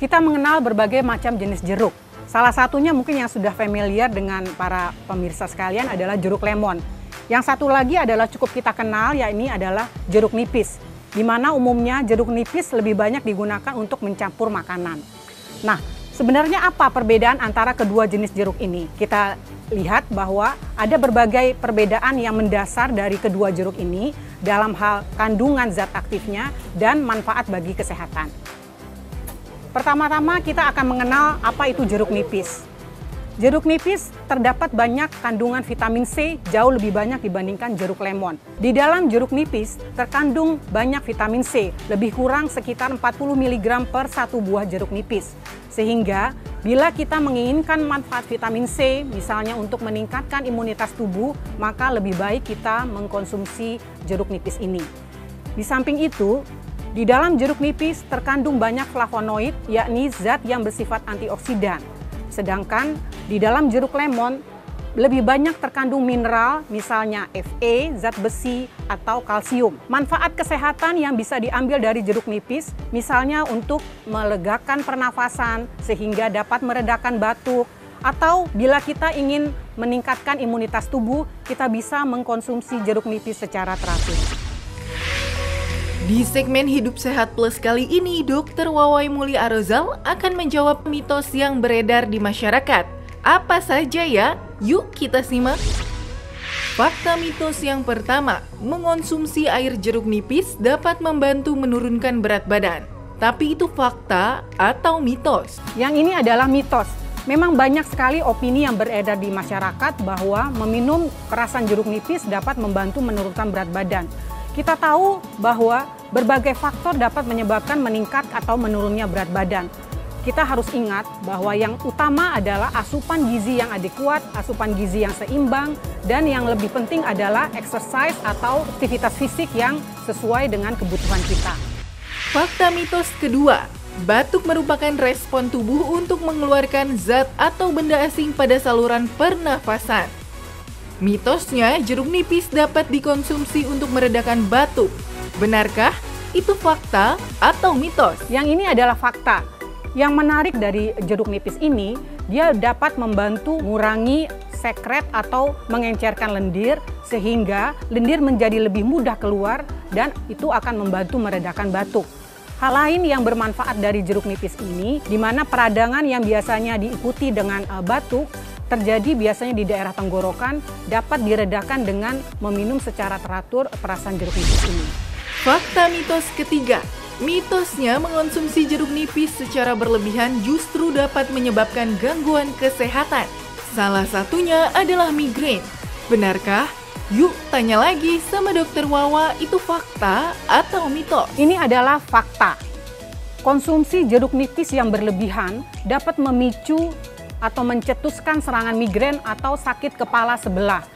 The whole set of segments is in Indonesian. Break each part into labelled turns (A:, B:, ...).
A: Kita mengenal berbagai macam jenis jeruk. Salah satunya mungkin yang sudah familiar dengan para pemirsa sekalian adalah jeruk lemon. Yang satu lagi adalah cukup kita kenal, yakni adalah jeruk nipis, di mana umumnya jeruk nipis lebih banyak digunakan untuk mencampur makanan. Nah, sebenarnya apa perbedaan antara kedua jenis jeruk ini? Kita lihat bahwa ada berbagai perbedaan yang mendasar dari kedua jeruk ini dalam hal kandungan zat aktifnya dan manfaat bagi kesehatan. Pertama-tama kita akan mengenal apa itu jeruk nipis. Jeruk nipis terdapat banyak kandungan vitamin C, jauh lebih banyak dibandingkan jeruk lemon. Di dalam jeruk nipis terkandung banyak vitamin C, lebih kurang sekitar 40 mg per satu buah jeruk nipis. Sehingga bila kita menginginkan manfaat vitamin C, misalnya untuk meningkatkan imunitas tubuh, maka lebih baik kita mengkonsumsi jeruk nipis ini. Di samping itu, di dalam jeruk nipis terkandung banyak flavonoid, yakni zat yang bersifat antioksidan. Sedangkan di dalam jeruk lemon lebih banyak terkandung mineral, misalnya Fe, zat besi, atau kalsium. Manfaat kesehatan yang bisa diambil dari jeruk nipis, misalnya untuk melegakan pernafasan sehingga dapat meredakan batuk, atau bila kita ingin meningkatkan imunitas tubuh, kita bisa mengkonsumsi jeruk nipis secara teratur.
B: Di segmen Hidup Sehat Plus kali ini, Dr. Wawai Muli Arozal akan menjawab mitos yang beredar di masyarakat. Apa saja ya? Yuk kita simak. Fakta mitos yang pertama, mengonsumsi air jeruk nipis dapat membantu menurunkan berat badan. Tapi itu fakta atau mitos?
A: Yang ini adalah mitos. Memang banyak sekali opini yang beredar di masyarakat bahwa meminum perasan jeruk nipis dapat membantu menurunkan berat badan. Kita tahu bahwa berbagai faktor dapat menyebabkan meningkat atau menurunnya berat badan. Kita harus ingat bahwa yang utama adalah asupan gizi yang adekuat, asupan gizi yang seimbang, dan yang lebih penting adalah exercise atau aktivitas fisik yang sesuai dengan kebutuhan kita.
B: Fakta mitos kedua, batuk merupakan respon tubuh untuk mengeluarkan zat atau benda asing pada saluran pernafasan. Mitosnya, jeruk nipis dapat dikonsumsi untuk meredakan batuk. Benarkah? Itu fakta atau mitos?
A: Yang ini adalah fakta. Yang menarik dari jeruk nipis ini, dia dapat membantu mengurangi sekret atau mengencerkan lendir, sehingga lendir menjadi lebih mudah keluar dan itu akan membantu meredakan batuk. Hal lain yang bermanfaat dari jeruk nipis ini, di mana peradangan yang biasanya diikuti dengan batuk, terjadi biasanya di daerah tenggorokan, dapat diredakan dengan meminum secara teratur perasan jeruk nipis ini.
B: Fakta mitos ketiga, mitosnya mengonsumsi jeruk nipis secara berlebihan justru dapat menyebabkan gangguan kesehatan. Salah satunya adalah migrain. Benarkah? Yuk tanya lagi sama Dokter Wawa, itu fakta atau mitos?
A: Ini adalah fakta. Konsumsi jeruk nipis yang berlebihan dapat memicu atau mencetuskan serangan migrain atau sakit kepala sebelah.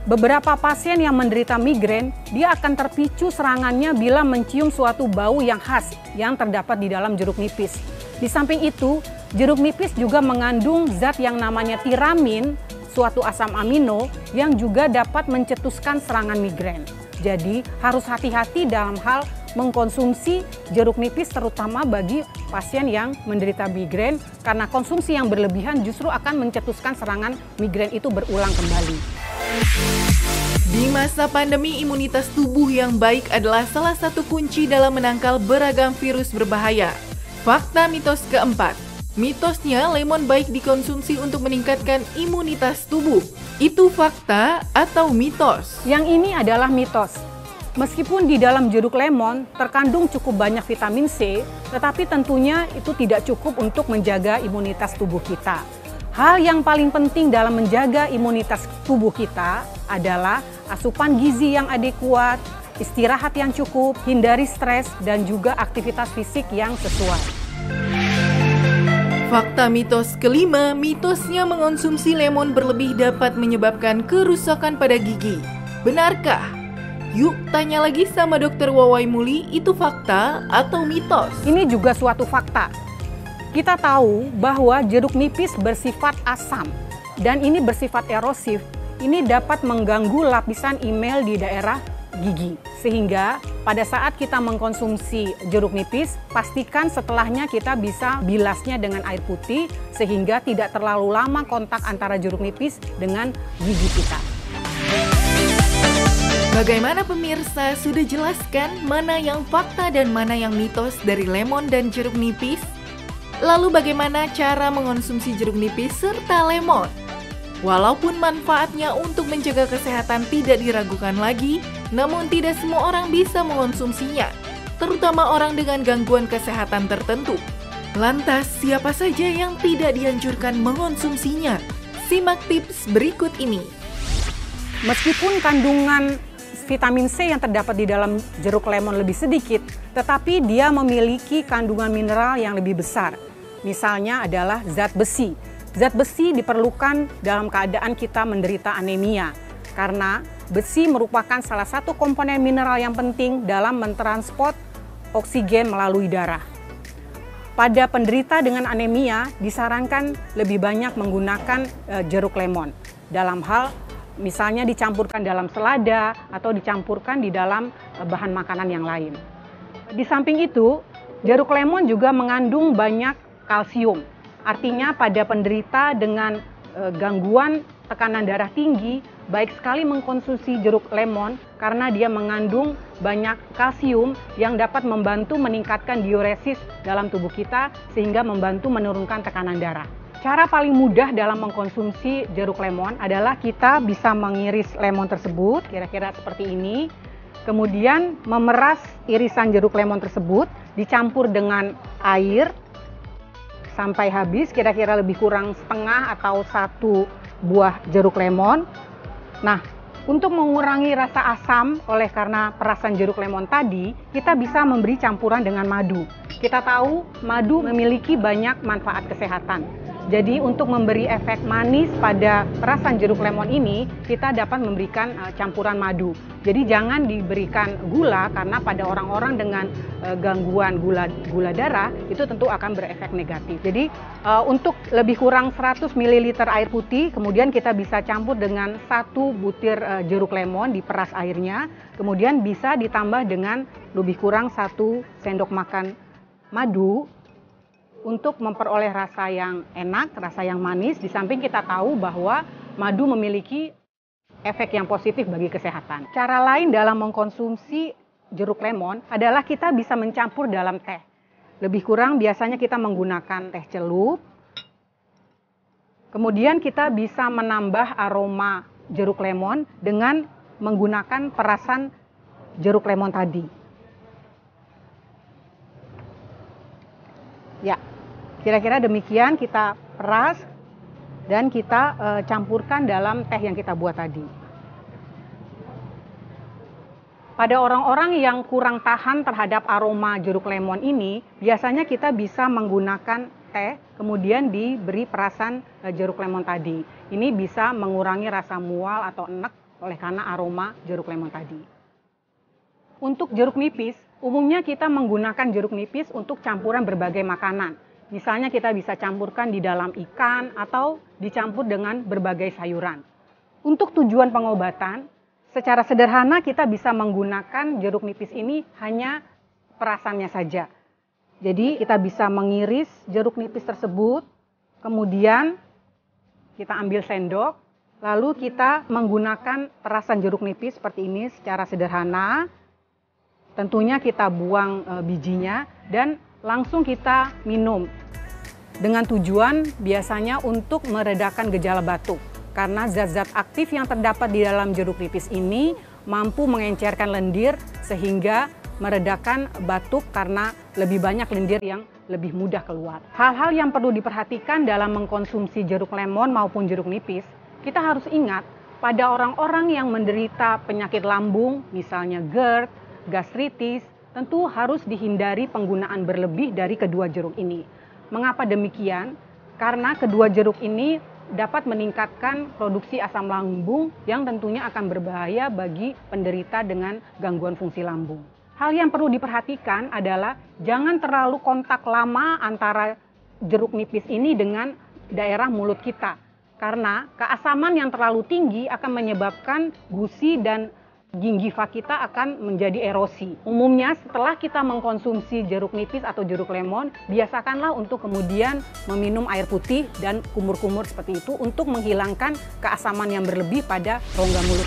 A: Beberapa pasien yang menderita migrain, dia akan terpicu serangannya bila mencium suatu bau yang khas yang terdapat di dalam jeruk nipis. Di samping itu, jeruk nipis juga mengandung zat yang namanya tiramin, suatu asam amino yang juga dapat mencetuskan serangan migrain. Jadi harus hati-hati dalam hal mengkonsumsi jeruk nipis, terutama bagi pasien yang menderita migrain, karena konsumsi yang berlebihan justru akan mencetuskan serangan migrain itu berulang kembali.
B: Di masa pandemi, imunitas tubuh yang baik adalah salah satu kunci dalam menangkal beragam virus berbahaya. Fakta mitos keempat, mitosnya lemon baik dikonsumsi untuk meningkatkan imunitas tubuh. Itu fakta atau mitos?
A: Yang ini adalah mitos. Meskipun di dalam jeruk lemon terkandung cukup banyak vitamin C, tetapi tentunya itu tidak cukup untuk menjaga imunitas tubuh kita. Hal yang paling penting dalam menjaga imunitas tubuh kita adalah asupan gizi yang adekuat, istirahat yang cukup, hindari stres, dan juga aktivitas fisik yang sesuai.
B: Fakta mitos kelima, mitosnya mengonsumsi lemon berlebih dapat menyebabkan kerusakan pada gigi. Benarkah? Yuk tanya lagi sama Dokter Wawai Muli, itu fakta atau mitos?
A: Ini juga suatu fakta. Kita tahu bahwa jeruk nipis bersifat asam dan ini bersifat erosif. Ini dapat mengganggu lapisan email di daerah gigi. Sehingga pada saat kita mengkonsumsi jeruk nipis, pastikan setelahnya kita bisa bilasnya dengan air putih sehingga tidak terlalu lama kontak antara jeruk nipis dengan gigi kita.
B: Bagaimana pemirsa, sudah jelaskan mana yang fakta dan mana yang mitos dari lemon dan jeruk nipis? Lalu bagaimana cara mengonsumsi jeruk nipis serta lemon? Walaupun manfaatnya untuk menjaga kesehatan tidak diragukan lagi, namun tidak semua orang bisa mengonsumsinya, terutama orang dengan gangguan kesehatan tertentu. Lantas, siapa saja yang tidak dianjurkan mengonsumsinya? Simak tips berikut ini.
A: Meskipun kandungan vitamin C yang terdapat di dalam jeruk lemon lebih sedikit, tetapi dia memiliki kandungan mineral yang lebih besar. Misalnya adalah zat besi. Zat besi diperlukan dalam keadaan kita menderita anemia, karena besi merupakan salah satu komponen mineral yang penting dalam mentransport oksigen melalui darah. Pada penderita dengan anemia, disarankan lebih banyak menggunakan jeruk lemon dalam hal misalnya dicampurkan dalam selada atau dicampurkan di dalam bahan makanan yang lain. Di samping itu, jeruk lemon juga mengandung banyak kalsium. Artinya pada penderita dengan gangguan tekanan darah tinggi, baik sekali mengkonsumsi jeruk lemon karena dia mengandung banyak kalsium yang dapat membantu meningkatkan diuresis dalam tubuh kita sehingga membantu menurunkan tekanan darah. Cara paling mudah dalam mengkonsumsi jeruk lemon adalah kita bisa mengiris lemon tersebut, kira-kira seperti ini. Kemudian memeras irisan jeruk lemon tersebut, dicampur dengan air sampai habis, kira-kira lebih kurang setengah atau 1 buah jeruk lemon. Nah, untuk mengurangi rasa asam oleh karena perasan jeruk lemon tadi, kita bisa memberi campuran dengan madu. Kita tahu madu memiliki banyak manfaat kesehatan. Jadi untuk memberi efek manis pada perasan jeruk lemon ini, kita dapat memberikan campuran madu. Jadi jangan diberikan gula karena pada orang-orang dengan gangguan gula darah itu tentu akan berefek negatif. Jadi untuk lebih kurang 100 ml air putih, kemudian kita bisa campur dengan 1 butir jeruk lemon, diperas airnya, kemudian bisa ditambah dengan lebih kurang 1 sendok makan madu untuk memperoleh rasa yang enak, rasa yang manis. Di samping kita tahu bahwa madu memiliki efek yang positif bagi kesehatan. Cara lain dalam mengkonsumsi jeruk lemon adalah kita bisa mencampur dalam teh. Lebih kurang biasanya kita menggunakan teh celup. Kemudian kita bisa menambah aroma jeruk lemon dengan menggunakan perasan jeruk lemon tadi. Ya. Kira-kira demikian kita peras dan kita campurkan dalam teh yang kita buat tadi. Pada orang-orang yang kurang tahan terhadap aroma jeruk lemon ini, biasanya kita bisa menggunakan teh, kemudian diberi perasan jeruk lemon tadi. Ini bisa mengurangi rasa mual atau enek oleh karena aroma jeruk lemon tadi. Untuk jeruk nipis, umumnya kita menggunakan jeruk nipis untuk campuran berbagai makanan. Misalnya kita bisa campurkan di dalam ikan atau dicampur dengan berbagai sayuran. Untuk tujuan pengobatan, secara sederhana kita bisa menggunakan jeruk nipis ini hanya perasannya saja. Jadi kita bisa mengiris jeruk nipis tersebut, kemudian kita ambil sendok, lalu kita menggunakan perasan jeruk nipis seperti ini secara sederhana. Tentunya kita buang bijinya dan langsung kita minum dengan tujuan biasanya untuk meredakan gejala batuk karena zat-zat aktif yang terdapat di dalam jeruk nipis ini mampu mengencerkan lendir sehingga meredakan batuk karena lebih banyak lendir yang lebih mudah keluar. Hal-hal yang perlu diperhatikan dalam mengkonsumsi jeruk lemon maupun jeruk nipis, kita harus ingat pada orang-orang yang menderita penyakit lambung, misalnya GERD, gastritis, tentu harus dihindari penggunaan berlebih dari kedua jeruk ini. Mengapa demikian? Karena kedua jeruk ini dapat meningkatkan produksi asam lambung yang tentunya akan berbahaya bagi penderita dengan gangguan fungsi lambung. Hal yang perlu diperhatikan adalah jangan terlalu kontak lama antara jeruk nipis ini dengan daerah mulut kita. Karena keasaman yang terlalu tinggi akan menyebabkan gusi dan gingiva kita akan menjadi erosi. Umumnya setelah kita mengkonsumsi jeruk nipis atau jeruk lemon, biasakanlah untuk kemudian meminum air putih dan kumur-kumur seperti itu untuk menghilangkan keasaman yang berlebih pada rongga mulut.